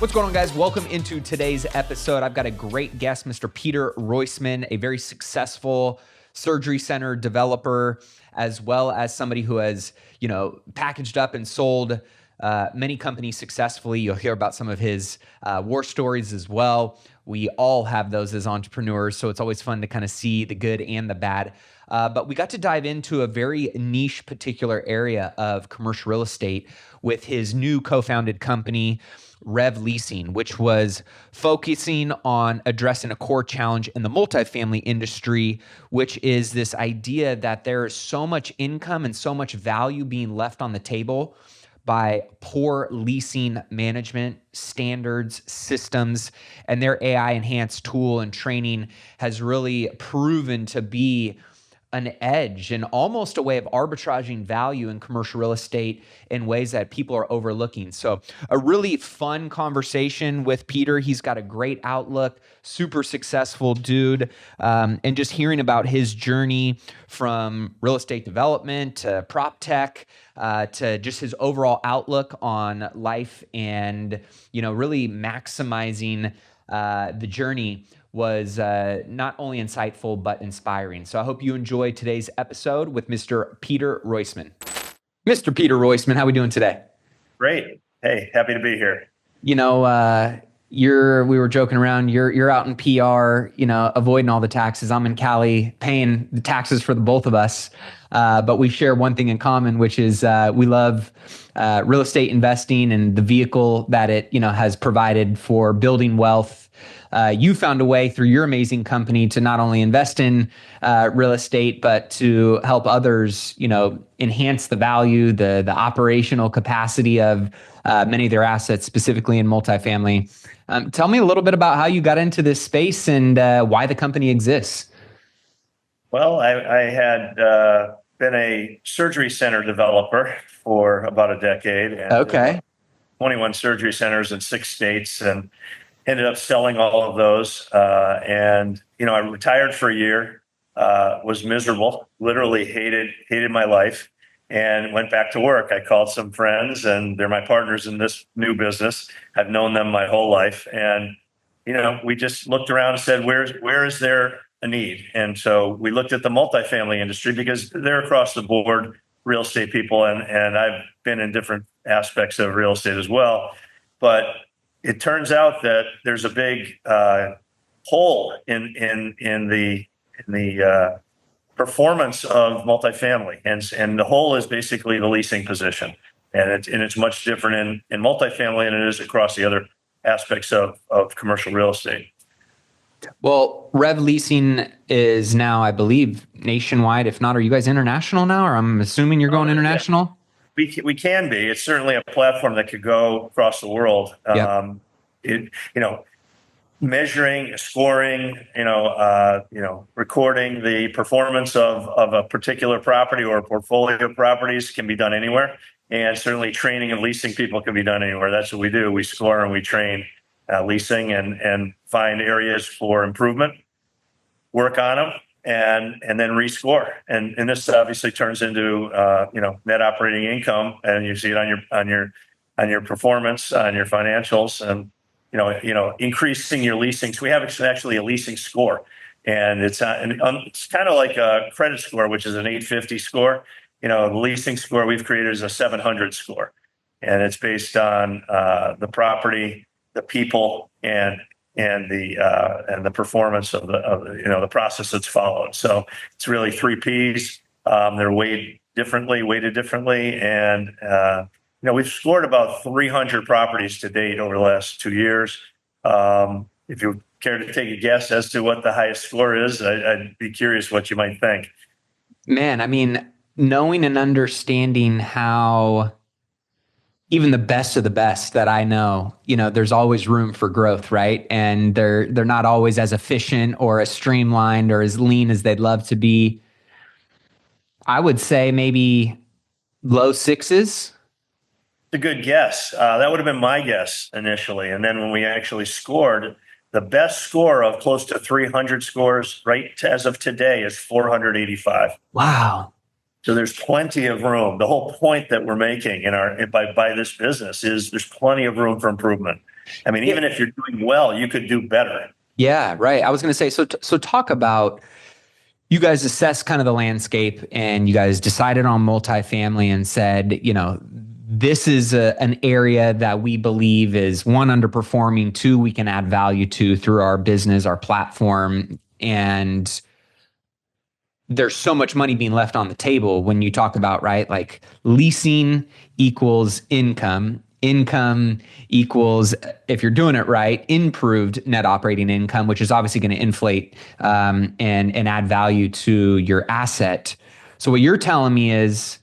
What's going on, guys? Welcome into today's episode. I've got a great guest, Mr. Peter Roisman, a very successful surgery center developer, as well as somebody who has, packaged up and sold many companies successfully. You'll hear about some of his war stories as well. We all have those as entrepreneurs, so it's always fun to kind of see the good and the bad. But we got to dive into a very niche particular area of commercial real estate with his new co-founded company, Rev Leasing, which was focusing on addressing a core challenge in the multifamily industry, which is this idea that there is so much income and so much value being left on the table by poor leasing management standards, systems, and their AI enhanced tool and training has really proven to be an edge and almost a way of arbitraging value in commercial real estate in ways that people are overlooking. So a really fun conversation with Peter. He's got a great outlook, super successful dude. And just hearing about his journey from real estate development to Proptech, to just his overall outlook on life and, really maximizing the journey was not only insightful, but inspiring. So I hope you enjoy today's episode with Mr. Peter Roisman. Mr. Peter Roisman, how are we doing today? Great. Hey, happy to be here. We were joking around, you're out in PR, avoiding all the taxes. I'm in Cali paying the taxes for the both of us. But we share one thing in common, which is we love real estate investing and the vehicle that it, has provided for building wealth. You found a way through your amazing company to not only invest in real estate, but to help others, enhance the value, the operational capacity of many of their assets, specifically in multifamily. Tell me a little bit about how you got into this space and why the company exists. Well, I had been a surgery center developer for about a decade. And Okay. 21 surgery centers in 6 states and ended up selling all of those. I retired for a year, was miserable, literally hated my life, and went back to work. I called some friends, and they're my partners in this new business. I've known them my whole life. And, we just looked around and said, where is there a need? And so we looked at the multifamily industry because they're across the board real estate people. And I've been in different aspects of real estate as well. But it turns out that there's a big hole in the performance of multifamily, and the hole is basically the leasing position, and it's much different in multifamily than it is across the other aspects of commercial real estate. Well, Rev Leasing is now, I believe, nationwide. If not, are you guys international now? Or I'm assuming you're going international? Yeah. We can be. It's certainly a platform that could go across the world. Yep. Measuring, scoring, recording the performance of a particular property or a portfolio of properties can be done anywhere. And certainly training and leasing people can be done anywhere. That's what we do. We score and we train leasing and find areas for improvement, work on them, and then rescore. And this obviously turns into net operating income, and you see it on your performance, on your financials, and increasing your leasing. So we have actually a leasing score, and it's kind of like a credit score, which is an 850 score. The leasing score we've created is a 700 score, and it's based on the property, the people, and the performance of the process that's followed. So it's really 3 Ps. They're weighted differently, and we've scored about 300 properties to date over the last 2 years. If you care to take a guess as to what the highest score is, I'd be curious what you might think. Man, I mean, knowing and understanding how even the best of the best that I know, there's always room for growth, right? And they're not always as efficient or as streamlined or as lean as they'd love to be. I would say maybe low 6s. A good guess. That would have been my guess initially. And then when we actually scored, the best score of close to 300 scores right as of today is 485. Wow. So there's plenty of room. The whole point that we're making by this business is there's plenty of room for improvement. I mean, Yeah. even if you're doing well, you could do better. Yeah, right. I was going to say, so talk about, you guys assess kind of the landscape and you guys decided on multifamily and said, this is an area that we believe is one, underperforming, two, we can add value to through our business, our platform. And there's so much money being left on the table when you talk about, right? Like leasing equals income equals, if you're doing it right, improved net operating income, which is obviously going to inflate and add value to your asset. So what you're telling me is,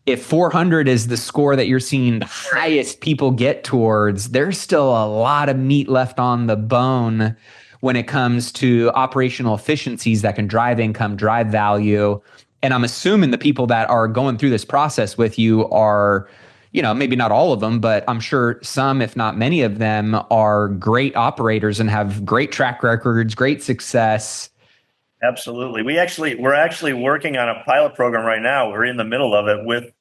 if 400 is the score that you're seeing the highest people get towards, there's still a lot of meat left on the bone when it comes to operational efficiencies that can drive income, drive value. And I'm assuming the people that are going through this process with you are, maybe not all of them, but I'm sure some, if not many of them, are great operators and have great track records, great success. Absolutely. We're actually working on a pilot program right now. We're in the middle of it with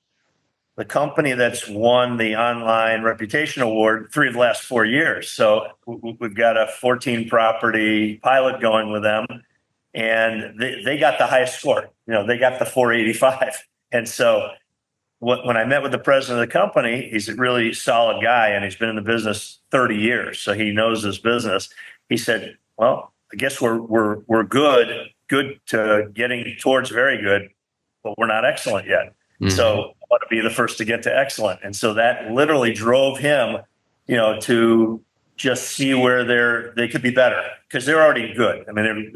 the company that's won the online reputation award 3 of the last 4 years. So we've got a 14 property pilot going with them, and they got the highest score. They got the 485. And so when I met with the president of the company, he's a really solid guy and he's been in the business 30 years. So he knows his business. He said, well, I guess we're good to getting towards very good, but we're not excellent yet. Mm-hmm. So I want to be the first to get to excellent. And so that literally drove him, to just see where they could be better, because they're already good. I mean,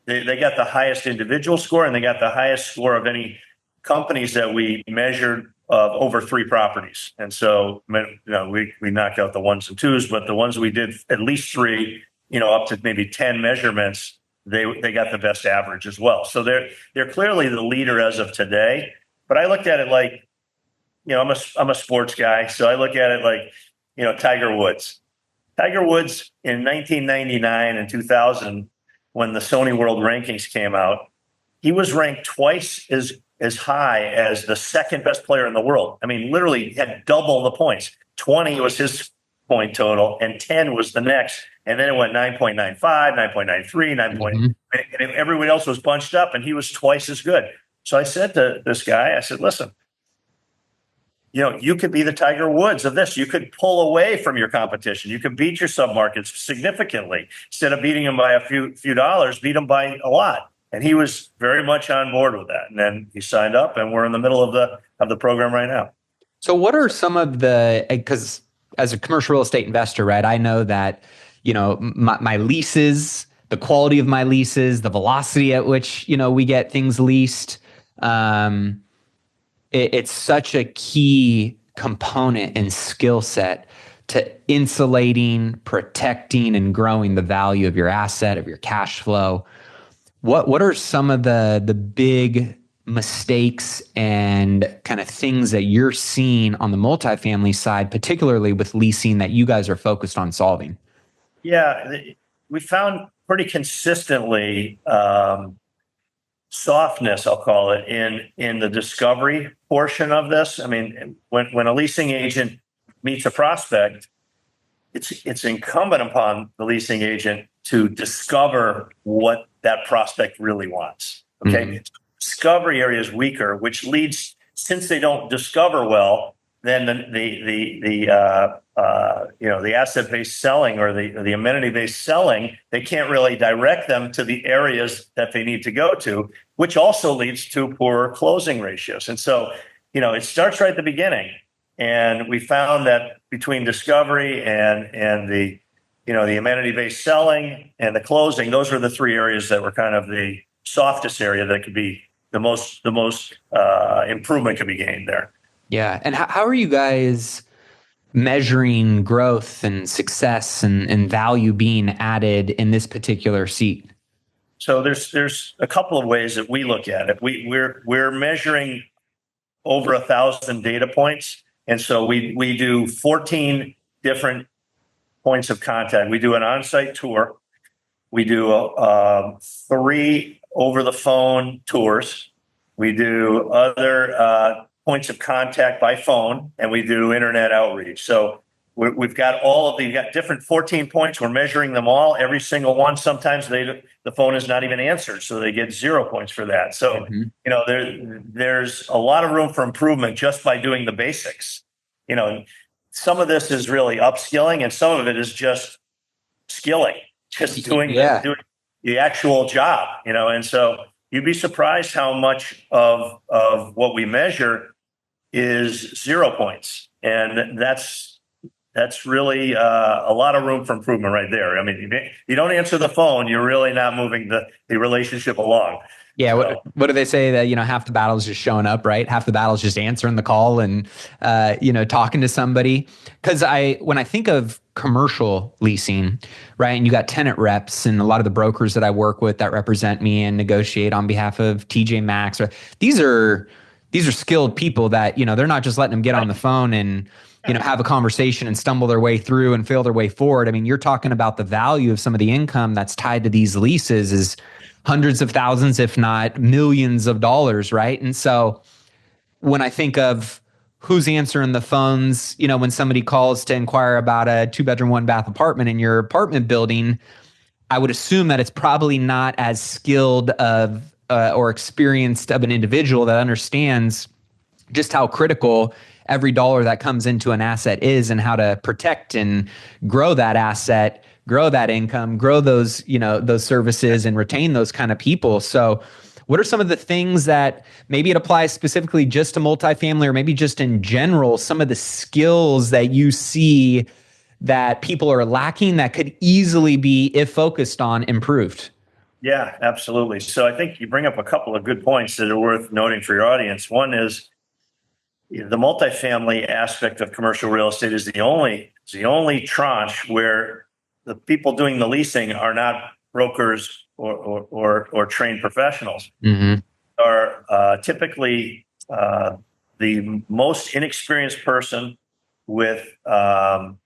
they got the highest individual score and they got the highest score of any companies that we measured of over 3 properties. And so, we knocked out the ones and twos, but the ones we did at least 3, up to maybe 10 measurements, they got the best average as well. So they're clearly the leader as of today. But I looked at it like, I'm a sports guy, so I look at it like, Tiger Woods. Tiger Woods in 1999 and 2000, when the Sony World Rankings came out, he was ranked twice as high as the second best player in the world. I mean, literally had double the points. 20 was his point total, and 10 was the next. And then it went 9.95, 9.93, 9. Mm-hmm. And everyone else was bunched up, and he was twice as good. So I said to this guy, I said, listen, you could be the Tiger Woods of this. You could pull away from your competition. You could beat your submarkets significantly. Instead of beating them by a few dollars, beat them by a lot. And he was very much on board with that. And then he signed up, and we're in the middle of the program right now. So what are some of because as a commercial real estate investor, right, I know that, my leases, the quality of my leases, the velocity at which, we get things leased, it's such a key component and skill set to insulating, protecting, and growing the value of your asset, of your cash flow. What are some of the big mistakes and kind of things that you're seeing on the multifamily side, particularly with leasing, that you guys are focused on solving? Yeah, we found pretty consistently softness, I'll call it, in the discovery portion of this. I mean, when a leasing agent meets a prospect, it's incumbent upon the leasing agent to discover what that prospect really wants. Okay, mm-hmm. Discovery area is weaker, which leads, since they don't discover well, then the asset-based selling or the amenity-based selling, they can't really direct them to the areas that they need to go to, which also leads to poorer closing ratios. And so, it starts right at the beginning. And we found that between discovery and the amenity-based selling and the closing, those were the 3 areas that were kind of the softest area that could be the most improvement could be gained there. Yeah. And how are you guys measuring growth and success and value being added in this particular seat? So there's a couple of ways that we look at it. We're measuring over 1,000 data points. And so we do 14 different points of contact. We do an on-site tour. We do 3 over-the-phone tours. We do other points of contact by phone, and we do internet outreach. So we've got you've got different 14 points. We're measuring them all, every single one. Sometimes the phone is not even answered, so they get 0 points for that. So, there's a lot of room for improvement just by doing the basics. Some of this is really upskilling, and some of it is just skilling, just doing the actual job, and so you'd be surprised how much of what we measure is 0 points. And that's really a lot of room for improvement right there. I mean, you don't answer the phone, you're really not moving the relationship along. Yeah. So, what do they say that, half the battle is just showing up, right? Half the battle is just answering the call and, talking to somebody. Cause when I think of commercial leasing, right. And you got tenant reps and a lot of the brokers that I work with that represent me and negotiate on behalf of TJ Maxx, these are skilled people that, they're not just letting them get on the phone and, have a conversation and stumble their way through and fail their way forward. I mean, you're talking about the value of some of the income that's tied to these leases is hundreds of thousands, if not millions of dollars, right? And so when I think of who's answering the phones, when somebody calls to inquire about a 2-bedroom, 1-bath apartment in your apartment building, I would assume that it's probably not as skilled or experienced of an individual that understands just how critical every dollar that comes into an asset is and how to protect and grow that asset, grow that income, grow those services and retain those kind of people. So what are some of the things that maybe it applies specifically just to multifamily or maybe just in general, some of the skills that you see that people are lacking that could easily be, if focused on, improved? Yeah, absolutely. So I think you bring up a couple of good points that are worth noting for your audience. One is the multifamily aspect of commercial real estate is the only tranche where the people doing the leasing are not brokers or trained professionals. Are typically the most inexperienced person with the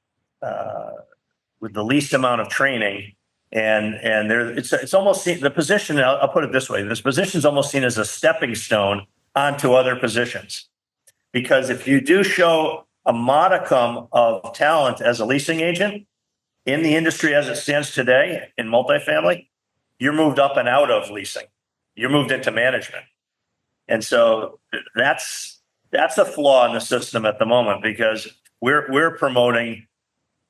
least amount of training, and it's almost seen, the position. I'll put it this way: this position is almost seen as a stepping stone onto other positions. Because if you do show a modicum of talent as a leasing agent in the industry as it stands today in multifamily, you're moved up and out of leasing. You're moved into management. And so that's a flaw in the system at the moment, because we're promoting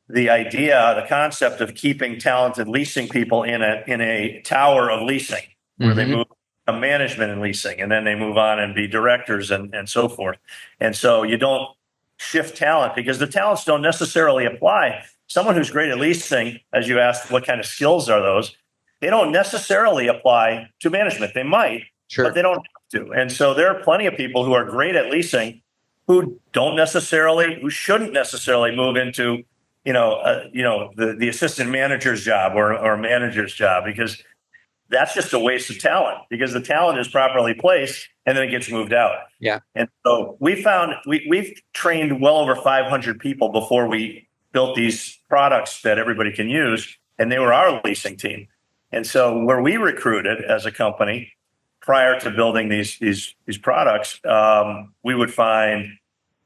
the idea, the concept of keeping talented leasing people in a tower of leasing where they move a management and leasing, and then they move on and be directors and so forth. And so you don't shift talent because the talents don't necessarily apply. Someone who's great at leasing, as you asked, what kind of skills are those? They don't necessarily apply to management. They might, but they don't have to. And so there are plenty of people who are great at leasing who shouldn't necessarily move into, the assistant manager's job or manager's job, because that's just a waste of talent, because the talent is properly placed and then it gets moved out. Yeah. And so we've trained well over 500 people before we built these products that everybody can use, and they were our leasing team. And so where we recruited as a company prior to building these products, we would find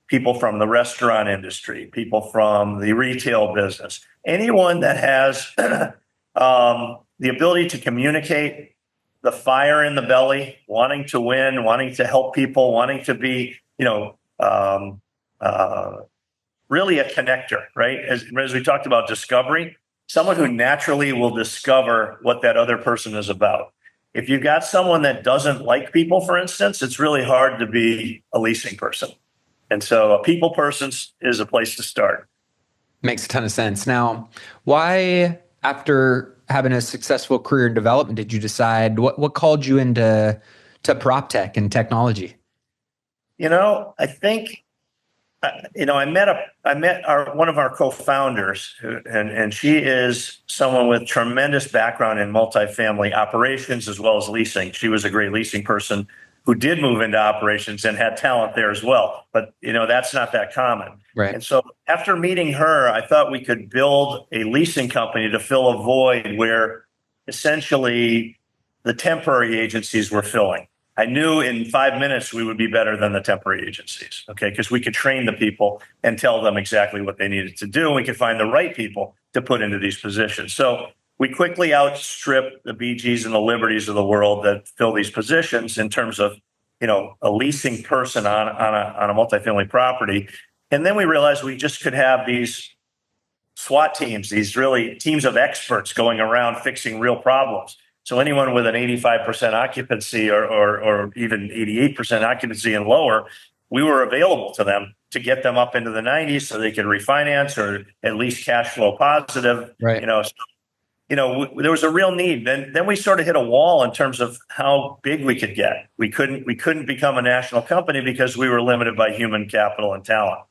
people from the restaurant industry, people from the retail business, anyone that has the ability to communicate, the fire in the belly, wanting to win, wanting to help people, wanting to be, really a connector, right? As we talked about discovery, someone who naturally will discover what that other person is about. If you've got someone that doesn't like people, for instance, it's really hard to be a leasing person. And so a people person is a place to start. Makes a ton of sense. Now, why, after having a successful career in development, did you decide, what called you into Proptech and technology? I think, I met one of our co-founders, and she is someone with tremendous background in multifamily operations as well as leasing. She was a great leasing person who did move into operations and had talent there as well. But, that's not that common. Right. And so after meeting her, I thought we could build a leasing company to fill a void where essentially the temporary agencies were filling. I knew in 5 minutes we would be better than the temporary agencies, okay? Because we could train the people and tell them exactly what they needed to do. And we could find the right people to put into these positions. So we quickly outstrip the BGs and the Liberties of the world that fill these positions in terms of, a leasing person on a multifamily property. And then we realized we just could have these SWAT teams, these really teams of experts going around fixing real problems. So anyone with an 85% occupancy or even 88% occupancy and lower, we were available to them to get them up into the 90s so they could refinance or at least cash flow positive. Right. There was a real need. Then we sort of hit a wall in terms of how big we could get. We couldn't become a national company because we were limited by human capital and talent.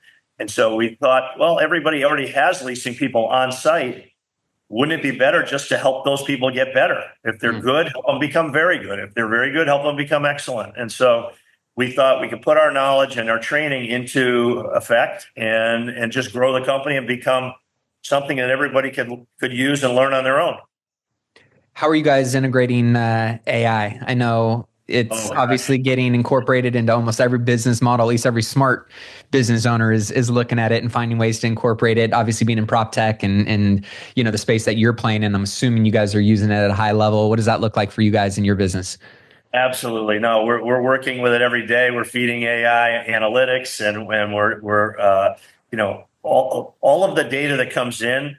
And so we thought, well, everybody already has leasing people on site. Wouldn't it be better just to help those people get better? If they're good, help them become very good. If they're very good, help them become excellent. And so we thought we could put our knowledge and our training into effect and just grow the company and become something that everybody could use and learn on their own. How are you guys integrating AI? I know it's obviously getting incorporated into almost every business model. At least every smart business owner is looking at it and finding ways to incorporate it. Obviously, being in Proptech and the space that you're playing in, I'm assuming you guys are using it at a high level. What does that look like for you guys in your business? Absolutely. No, we're working with it every day. We're feeding AI analytics, and we're all of the data that comes in.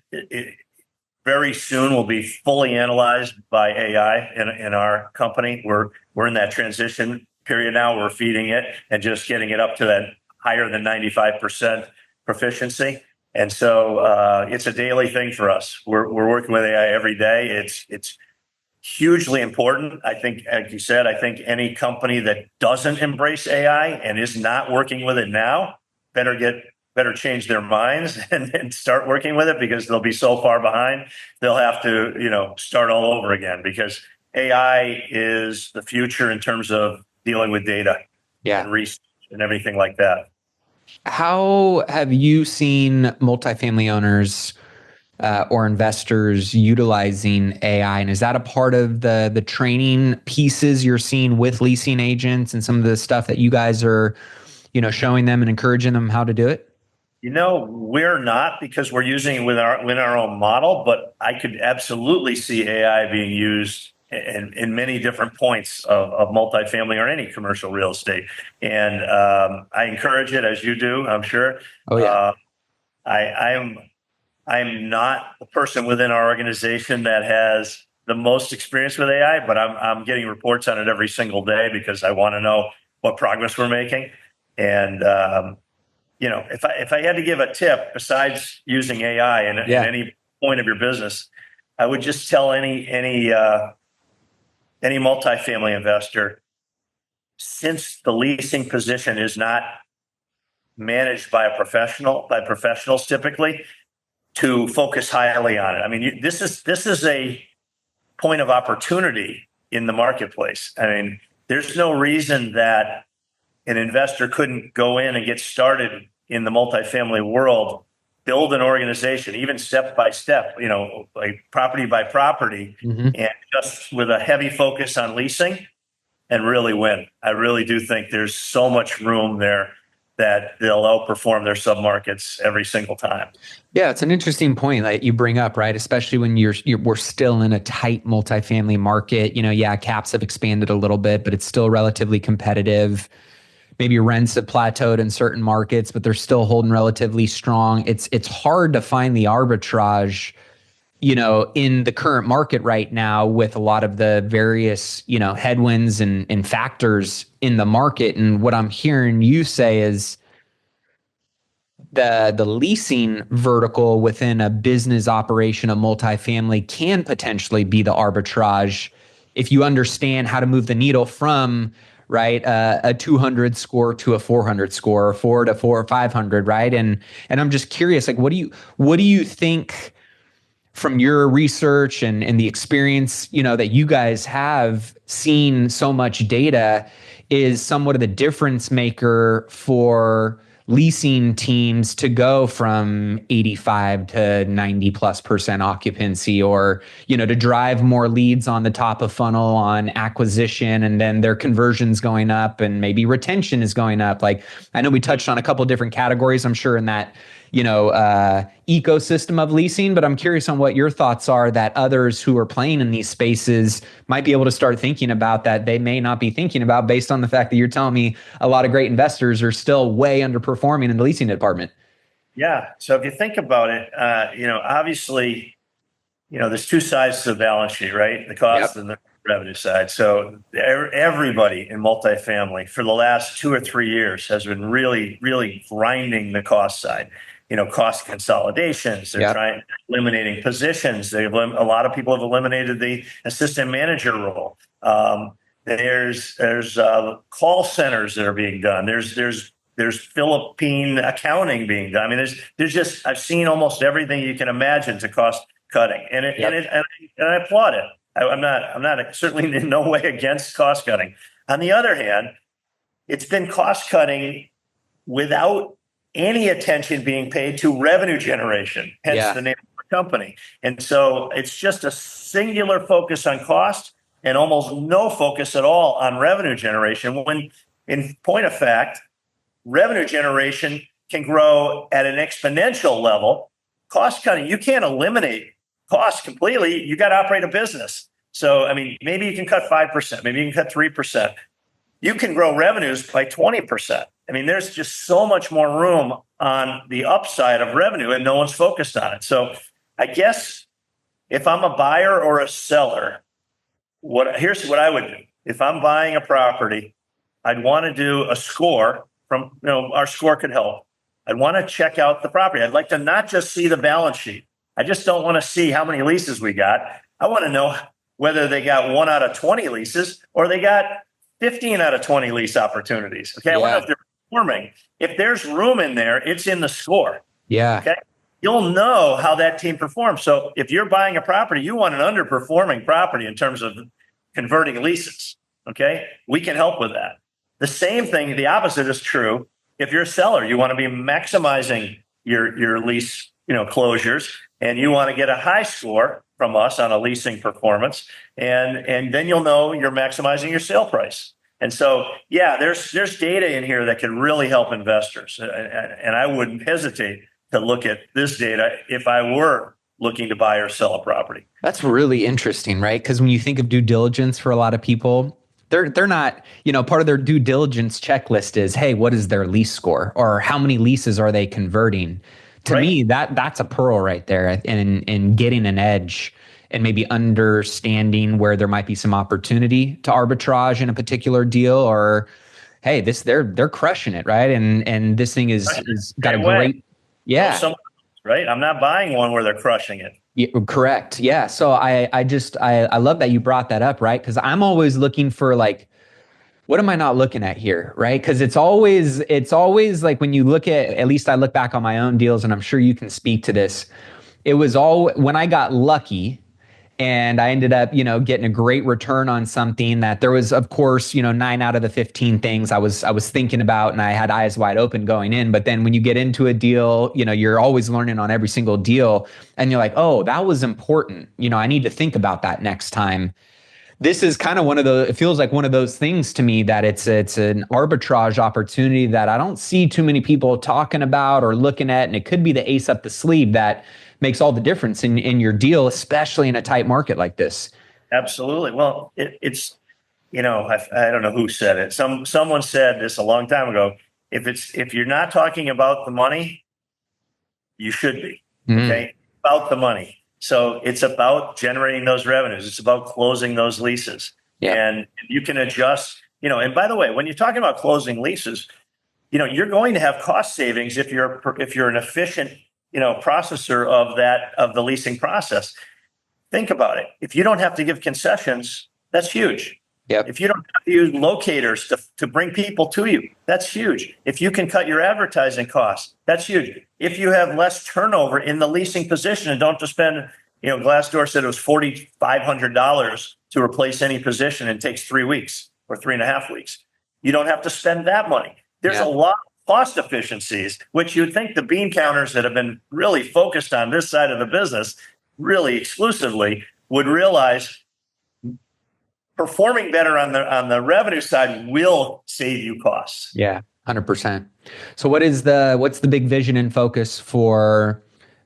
Very soon will be fully analyzed by AI in our company. We're in that transition period now. We're feeding it and just getting it up to that higher than 95% proficiency. And so it's a daily thing for us. We're working with AI every day. It's hugely important. I think, like you said, I think any company that doesn't embrace AI and is not working with it now better change their minds and start working with it, because they'll be so far behind. They'll have to, start all over again, because AI is the future in terms of dealing with data and research and everything like that. How have you seen multifamily owners or investors utilizing AI? And is that a part of the training pieces you're seeing with leasing agents and some of the stuff that you guys are, showing them and encouraging them how to do it? We're not, because we're using it with our own model, but I could absolutely see AI being used in many different points of multifamily or any commercial real estate. And I encourage it, as you do, I'm sure. Oh, yeah. I'm not the person within our organization that has the most experience with AI, but I'm getting reports on it every single day because I want to know what progress we're making. And if I had to give a tip besides using AI in any point of your business, I would just tell any multifamily investor, since the leasing position is not managed by professionals typically, to focus highly on it. I mean, this is a point of opportunity in the marketplace. I mean, there's no reason that an investor couldn't go in and get started in the multifamily world, build an organization, even step by step, like property by property, and just with a heavy focus on leasing, and really win. I really do think there's so much room there that they'll outperform their submarkets every single time. Yeah, it's an interesting point that you bring up, right? Especially when we're still in a tight multifamily market. Caps have expanded a little bit, but it's still relatively competitive. Maybe rents have plateaued in certain markets, but they're still holding relatively strong. It's hard to find the arbitrage, in the current market right now, with a lot of the various, headwinds and factors in the market. And what I'm hearing you say is the leasing vertical within a business operation of multifamily can potentially be the arbitrage if you understand how to move the needle from a 200 score to a 400 score, or 4 to 4 or 500, right? And I'm just curious, like, what do you think from your research and the experience, that you guys have seen so much data, is somewhat of the difference maker for leasing teams to go from 85 to 90+% occupancy, or, to drive more leads on the top of funnel on acquisition, and then their conversions going up and maybe retention is going up. Like, I know we touched on a couple different categories, I'm sure, in that, ecosystem of leasing, but I'm curious on what your thoughts are that others who are playing in these spaces might be able to start thinking about that they may not be thinking about, based on the fact that you're telling me a lot of great investors are still way underperforming in the leasing department. Yeah. So if you think about it, obviously, there's two sides to the balance sheet, right? The cost and the revenue side. So everybody in multifamily for the last 2 or 3 years has been really, really grinding the cost side. Cost consolidations. They're trying eliminating positions. A lot of people have eliminated the assistant manager role. There's call centers that are being done. There's Philippine accounting being done. I mean, there's just, I've seen almost everything you can imagine to cost cutting, and I applaud it. I'm not certainly in no way against cost cutting. On the other hand, it's been cost cutting without any attention being paid to revenue generation, hence the name of the company. And so it's just a singular focus on cost and almost no focus at all on revenue generation. When, in point of fact, revenue generation can grow at an exponential level. Cost cutting, you can't eliminate costs completely. You got to operate a business. So, I mean, maybe you can cut 5%, maybe you can cut 3%. You can grow revenues by 20%. I mean, there's just so much more room on the upside of revenue, and no one's focused on it. So I guess if I'm a buyer or a seller, here's what I would do. If I'm buying a property, I'd want to do a score from, our score could help. I'd want to check out the property. I'd like to not just see the balance sheet. I just don't want to see how many leases we got. I want to know whether they got 1 out of 20 leases or they got 15 out of 20 lease opportunities. Okay. I wonder if they're performing. If there's room in there, it's in the score. Yeah. Okay. You'll know how that team performs. So if you're buying a property, you want an underperforming property in terms of converting leases. Okay. We can help with that. The same thing, the opposite is true. If you're a seller, you want to be maximizing your lease, closures, and you want to get a high score from us on a leasing performance, and then you'll know you're maximizing your sale price. And so, there's data in here that can really help investors, and I wouldn't hesitate to look at this data if I were looking to buy or sell a property. That's really interesting, right? Because when you think of due diligence for a lot of people, they're not, part of their due diligence checklist is, hey, what is their lease score, or how many leases are they converting? To me, that's a pearl right there in getting an edge and maybe understanding where there might be some opportunity to arbitrage in a particular deal, or hey, they're crushing it, right? And this thing is got a great right. I'm not buying one where they're crushing it. Yeah, correct. Yeah. So I love that you brought that up, right? Because I'm always looking for, like, what am I not looking at here, right? Because it's always like, when you look at least I look back on my own deals, and I'm sure you can speak to this. It was all when I got lucky and I ended up, getting a great return on something that there was, of course, 9 out of the 15 things I was thinking about, and I had eyes wide open going in. But then when you get into a deal, you're always learning on every single deal, and you're like, oh, that was important. I need to think about that next time. This is kind of it feels like one of those things to me that it's an arbitrage opportunity that I don't see too many people talking about or looking at. And it could be the ace up the sleeve that makes all the difference in your deal, especially in a tight market like this. Absolutely. Well, it's, I don't know who said it. Someone said this a long time ago. If you're not talking about the money, you should be. Okay. About the money. So it's about generating those revenues. It's about closing those leases. And you can adjust, and by the way, when you're talking about closing leases, you're going to have cost savings if you're an efficient, processor of the leasing process. Think about it. If you don't have to give concessions, that's huge. If you don't have to use locators to bring people to you, that's huge. If you can cut your advertising costs, that's huge. If you have less turnover in the leasing position and don't just spend, Glassdoor said it was $4,500 to replace any position, and it takes 3 weeks or 3.5 weeks. You don't have to spend that money. There's a lot of cost efficiencies, which you'd think the bean counters that have been really focused on this side of the business really exclusively would realize performing better on the revenue side will save you costs. Yeah, 100%. So what's the big vision and focus for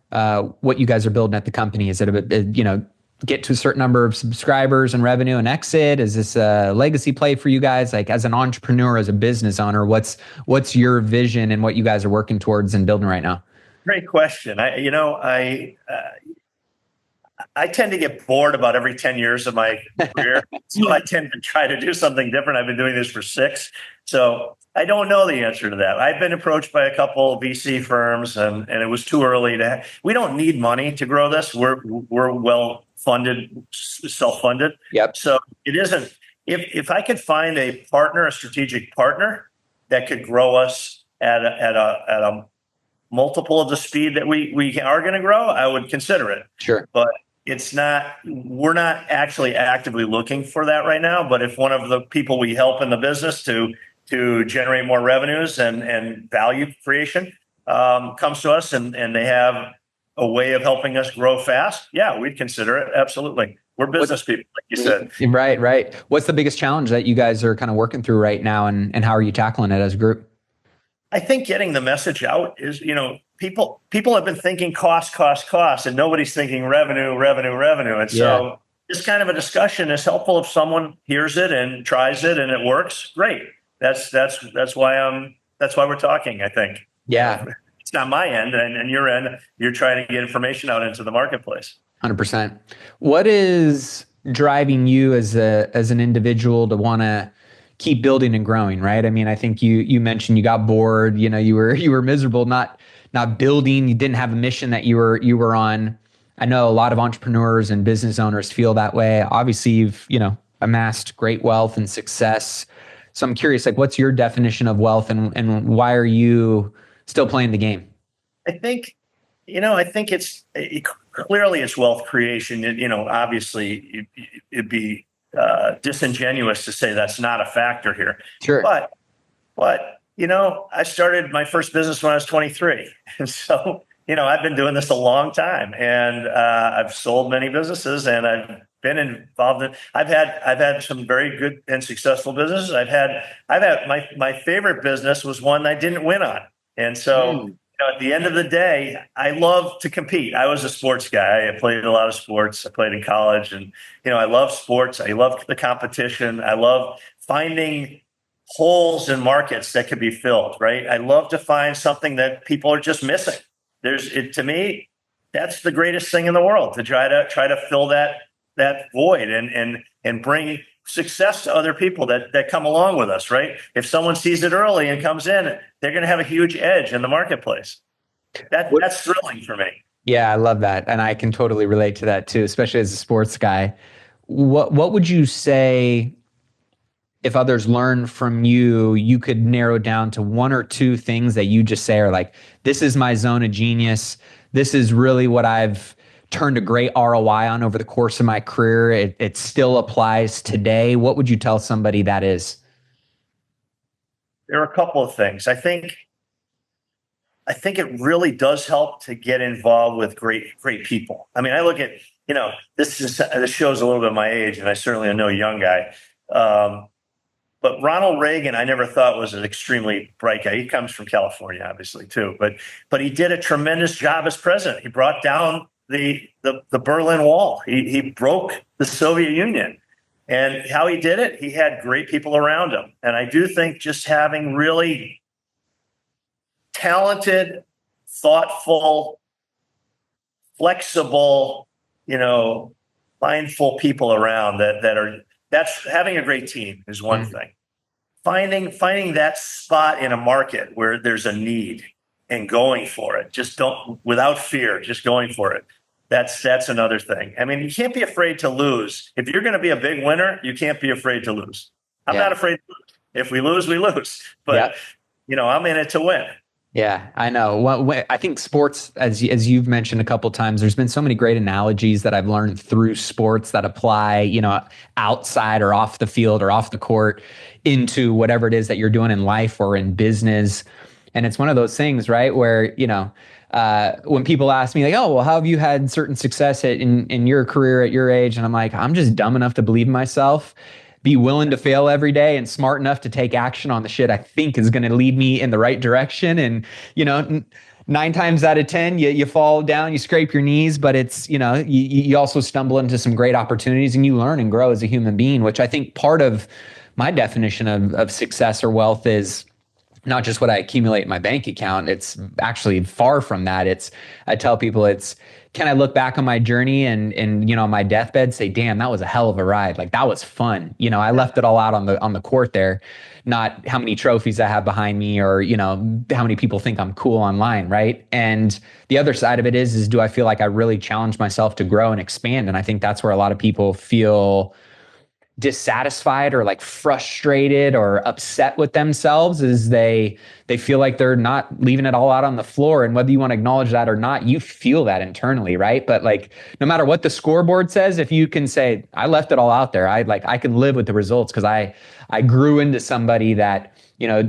what you guys are building at the company? Is it get to a certain number of subscribers and revenue and exit? Is this a legacy play for you guys? Like as an entrepreneur, as a business owner, what's your vision and what you guys are working towards and building right now? Great question. I tend to get bored about every 10 years of my career. So I tend to try to do something different. I've been doing this for 6. So I don't know the answer to that. I've been approached by a couple of VC firms and it was too early we don't need money to grow this. We're well funded, self-funded. Yep. So it isn't, if I could find a partner, a strategic partner that could grow us at a multiple of the speed that we are going to grow, I would consider it. Sure. But we're not actually actively looking for that right now. But if one of the people we help in the business to generate more revenues and value creation comes to us and they have a way of helping us grow fast, yeah, we'd consider it. Absolutely. We're business people, like you said. Right. What's the biggest challenge that you guys are kind of working through right now and how are you tackling it as a group? I think getting the message out is, people have been thinking cost, and nobody's thinking revenue. And so this kind of a discussion is helpful if someone hears it and tries it and it works. Great. That's why we're talking, I think. Yeah. It's not my end and your end. You're trying to get information out into the marketplace. 100%. What is driving you as an individual to want to keep building and growing, right? I mean, I think you mentioned you got bored, you were miserable, not building, you didn't have a mission that you were on. I know a lot of entrepreneurs and business owners feel that way. Obviously, you've, amassed great wealth and success. So I'm curious, like, what's your definition of wealth and why are you still playing the game? I think clearly it's wealth creation. Obviously it'd be disingenuous to say that's not a factor here. Sure. But I started my first business when I was 23. And so, I've been doing this a long time and I've sold many businesses and I've been involved in, I've had some very good and successful businesses. I've had my favorite business was one I didn't win on. And so, at the end of the day, I love to compete. I was a sports guy. I played a lot of sports. I played in college and, I love sports. I love the competition. I love finding holes in markets that could be filled, right? I love to find something that people are just missing. To me, that's the greatest thing in the world, to try to fill that void and bring success to other people that come along with us, right? If someone sees it early and comes in, they're going to have a huge edge in the marketplace. That's thrilling for me. Yeah, I love that. And I can totally relate to that too, especially as a sports guy. What would you say if others learn from you, you could narrow down to 1 or 2 things that you just say are like, this is my zone of genius. This is really what I've turned a great ROI on over the course of my career. It still applies today. What would you tell somebody that is? There are a couple of things. I think it really does help to get involved with great people. I mean, I look at, this shows a little bit of my age, and I certainly am no young guy. But Ronald Reagan, I never thought was an extremely bright guy. He comes from California, obviously, too. But he did a tremendous job as president. He brought down the Berlin Wall. He broke the Soviet Union. And how he did it, he had great people around him. And I do think just having really talented, thoughtful, flexible, mindful people around that's having a great team is one thing. Finding that spot in a market where there's a need and going for it. Just without fear, just going for it. That's another thing. I mean, you can't be afraid to lose. If you're going to be a big winner, you can't be afraid to lose. I'm not afraid to lose. If we lose, we lose. But, I'm in it to win. Yeah, I know. Well, I think sports, as you've mentioned a couple of times, there's been so many great analogies that I've learned through sports that apply, outside or off the field or off the court into whatever it is that you're doing in life or in business. And it's one of those things, right, where, when people ask me like, oh, well, how have you had certain success in your career at your age? And I'm like, I'm just dumb enough to believe in myself, be willing to fail every day, and smart enough to take action on the shit I think is going to lead me in the right direction. And, 9 times out of 10, you fall down, you scrape your knees, but it's, you also stumble into some great opportunities and you learn and grow as a human being, which I think part of my definition of success or wealth is not just what I accumulate in my bank account. It's actually far from that. I tell people can I look back on my journey and on my deathbed say, damn, that was a hell of a ride. Like that was fun. I left it all out on the court there, not how many trophies I have behind me or, how many people think I'm cool online. Right. And the other side of it is do I feel like I really challenge myself to grow and expand? And I think that's where a lot of people feel dissatisfied or like frustrated or upset with themselves is they feel like they're not leaving it all out on the floor. And whether you want to acknowledge that or not, you feel that internally, right? But like no matter what the scoreboard says, if you can say I left it all out there, I can live with the results because I grew into somebody that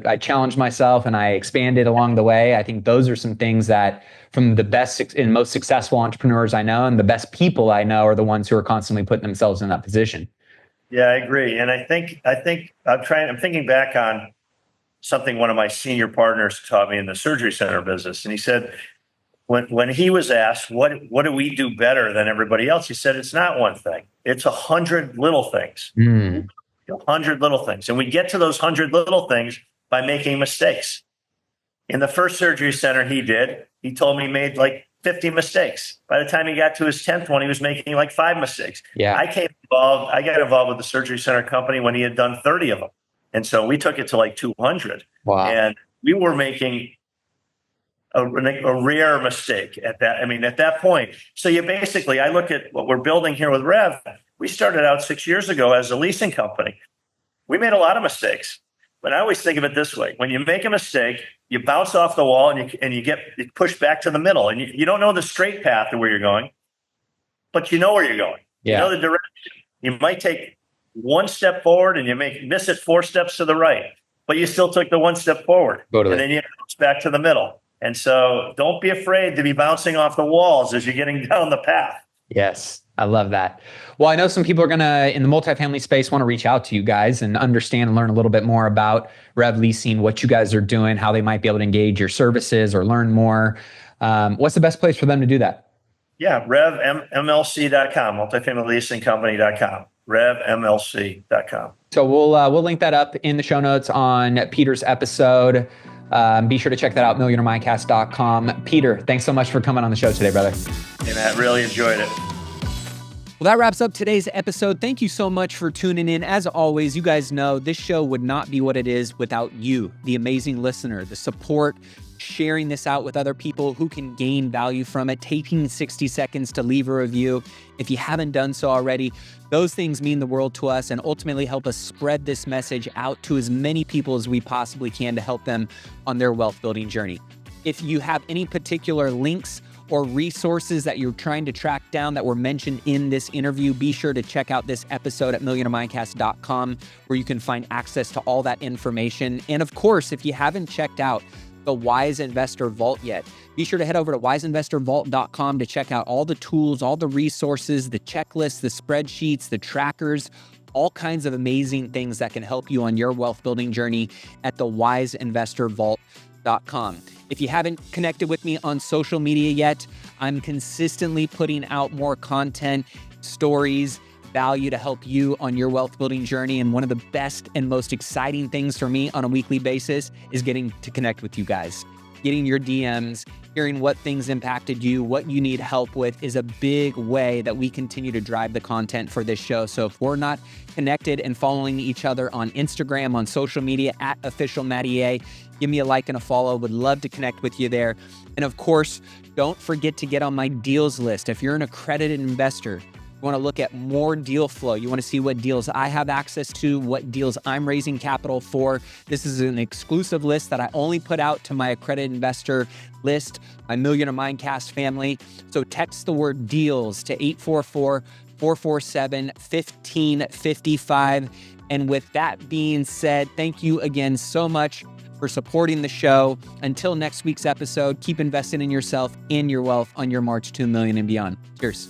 I challenged myself and I expanded along the way. I think those are some things that from the best and most successful entrepreneurs I know and the best people I know are the ones who are constantly putting themselves in that position. Yeah, I agree. And I think I'm thinking back on something one of my senior partners taught me in the surgery center business. And he said, when he was asked, what do we do better than everybody else? He said, it's not one thing. It's 100 little things, 100 little things. And we get to those 100 little things by making mistakes. In the first surgery center he told me he made like 50 mistakes. By the time he got to his 10th one, he was making like 5 mistakes. Yeah. I got involved with the surgery center company when he had done 30 of them. And so we took it to like 200. Wow. And we were making a rare mistake at that point. So I look at what we're building here with Rev. We started out 6 years ago as a leasing company. We made a lot of mistakes. But I always think of it this way. When you make a mistake, you bounce off the wall and you get pushed back to the middle. And you don't know the straight path to where you're going, but you know where you're going. Yeah. You know the direction. You might take one step forward and you miss it 4 steps to the right, but you still took the 1 step forward. Totally. And then you bounce back to the middle. And so don't be afraid to be bouncing off the walls as you're getting down the path. Yes. I love that. Well, I know some people are in the multifamily space, want to reach out to you guys and understand and learn a little bit more about Rev Leasing, what you guys are doing, how they might be able to engage your services or learn more. What's the best place for them to do that? Yeah, RevMLC.com, multifamilyleasingcompany.com, RevMLC.com. So we'll link that up in the show notes on Peter's episode. Be sure to check that out, millionaireMindcast.com. Peter, thanks so much for coming on the show today, brother. Hey, Matt, really enjoyed it. Well, that wraps up today's episode. Thank you so much for tuning in. As always, you guys know this show would not be what it is without you, the amazing listener, the support, sharing this out with other people who can gain value from it, taking 60 seconds to leave a review. If you haven't done so already, those things mean the world to us and ultimately help us spread this message out to as many people as we possibly can to help them on their wealth building journey. If you have any particular links or resources that you're trying to track down that were mentioned in this interview, be sure to check out this episode at millionaireMindcast.com where you can find access to all that information. And of course, if you haven't checked out the Wise Investor Vault yet, be sure to head over to wiseinvestorvault.com to check out all the tools, all the resources, the checklists, the spreadsheets, the trackers, all kinds of amazing things that can help you on your wealth building journey at the wiseinvestorvault.com. If you haven't connected with me on social media yet, I'm consistently putting out more content, stories, value to help you on your wealth building journey. And one of the best and most exciting things for me on a weekly basis is getting to connect with you guys. Getting your DMs, hearing what things impacted you, what you need help with is a big way that we continue to drive the content for this show. So if we're not connected and following each other on Instagram, on social media at official Matty A, give me a like and a follow. Would love to connect with you there. And of course, don't forget to get on my deals list. If you're an accredited investor, you want to look at more deal flow. You want to see what deals I have access to, what deals I'm raising capital for. This is an exclusive list that I only put out to my accredited investor list, my Millionaire Mindcast family. So text the word deals to 844-447-1555. And with that being said, thank you again so much for supporting the show. Until next week's episode, keep investing in yourself and your wealth on your march to $1 million and beyond. Cheers.